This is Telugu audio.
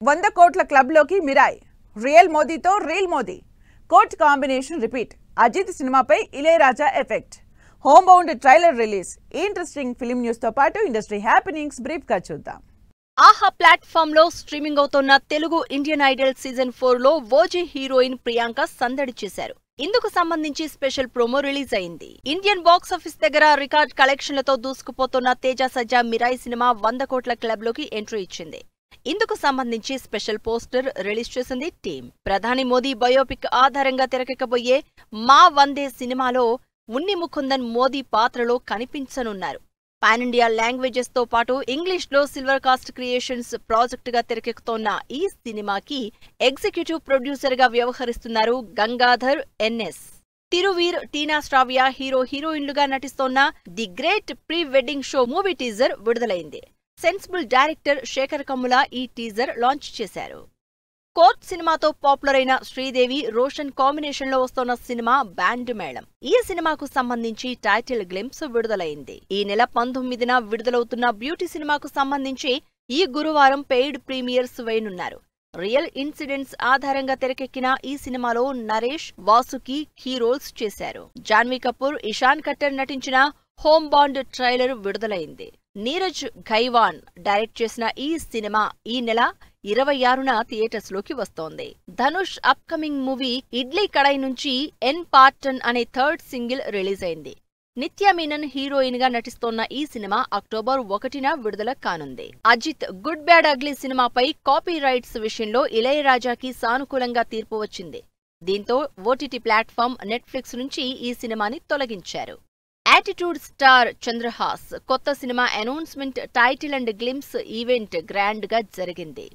100 కోట్ల క్లబ్లోకి మిరాయ్. రియల్ మోదీతో రీల్ మోదీ. కోట్ కాంబినేషన్ రిపీట్. అజిత్ సినిమాపై Ilaiyaraaja effect. Home bound trailer release. Interesting film news తో పాటు ఇండస్ట్రీ హ్యాపెనింగ్స్ బ్రీఫ్ గా చూద్దాం. ఆహా ప్లాట్ఫామ్ లో స్ట్రీమింగ్ అవుతున్న తెలుగు ఇండియన్ ఐడల్ సీజన్ 4 లో ఓజీ హీరోయిన్ ప్రియాంక సందడి చేశారు. ఇందుకు సంబంధించి స్పెషల్ ప్రోమో రిలీజ్ అయింది. ఇండియన్ బాక్స్ ఆఫీస్ దగ్గర రికార్డ్ కలెక్షన్లతో దూసుకుపోతున్న తేజ సజ్జా మిరాయ్ సినిమా 100 కోట్ల క్లబ్ లోకి ఎంట్రీ ఇచ్చింది. ఇందుకు సంబంధించి స్పెషల్ పోస్టర్ రిలీజ్ చేసింది టీం. ప్రధాని మోదీ బయోపిక్ ఆధారంగా తెరకెక్కబోయే మా వందే సినిమాలో ఉన్ని ముకుందన్ మోదీ పాత్రలో కనిపించనున్నారు. పాన్ ఇండియా లాంగ్వేజెస్ తో పాటు ఇంగ్లీష్ లో సిల్వర్ కాస్ట్ క్రియేషన్స్ ప్రాజెక్ట్ గా తెరకెక్కుతోన్న ఈ సినిమాకి ఎగ్జిక్యూటివ్ ప్రొడ్యూసర్ గా వ్యవహరిస్తున్నారు గంగాధర్ ఎన్ఎస్. తిరువీర్, టీనా శ్రావ్య హీరోయిన్లుగా నటిస్తోన్న the great pre wedding show movie teaser విడుదలైంది. సెన్సిబుల్ డైరెక్టర్ శేఖర్ కమ్ముల ఈ టీజర్ లాంచ్ చేశారు. కోర్ట్ సినిమాతో పాపులర్ అయిన శ్రీదేవి, రోషన్ కాంబినేషన్ లో వస్తోన్న సినిమా బ్యాండ్ మేళం. ఈ సినిమాకు సంబంధించి టైటిల్ గ్లింప్స్ విడుదలైంది. ఈ నెల 19న విడుదలవుతున్న బ్యూటీ సినిమాకు సంబంధించి ఈ గురువారం పెయిడ్ ప్రీమియర్స్ వేయనున్నారు. రియల్ ఇన్సిడెంట్స్ ఆధారంగా తెరకెక్కిన ఈ సినిమాలో నరేష్, వాసుకి కీ రోల్స్ చేశారు. జాన్వీ కపూర్, ఇషాన్ ఖట్టర్ నటించిన హోమ్ బాండ్ ట్రైలర్ విడుదలైంది. నీరజ్ ఘైవాన్ డైరెక్ట్ చేసిన ఈ సినిమా ఈ నెల 26న థియేటర్స్ లోకి వస్తోంది. ధనుష్ అప్కమింగ్ మూవీ ఇడ్లీ కడాయి నుంచి ఎన్ పార్టన్ అనే థర్డ్ సింగిల్ రిలీజ్ అయింది. నిత్య మీనన్ హీరోయిన్ గా నటిస్తోన్న ఈ సినిమా అక్టోబర్ 1న విడుదల కానుంది. అజిత్ గుడ్ బ్యాడ్ అగ్లీ సినిమాపై కాపీ రైట్స్ విషయంలో ఇళయరాజాకి సానుకూలంగా తీర్పు వచ్చింది. దీంతో ఓటీటీ ప్లాట్ఫామ్ నెట్ఫ్లిక్స్ నుంచి ఈ సినిమాని తొలగించారు. యాటిట్యూడ్ స్టార్ చంద్రహాస్ కొత్త cinema announcement, title and glimpse event grand గా జరిగింది.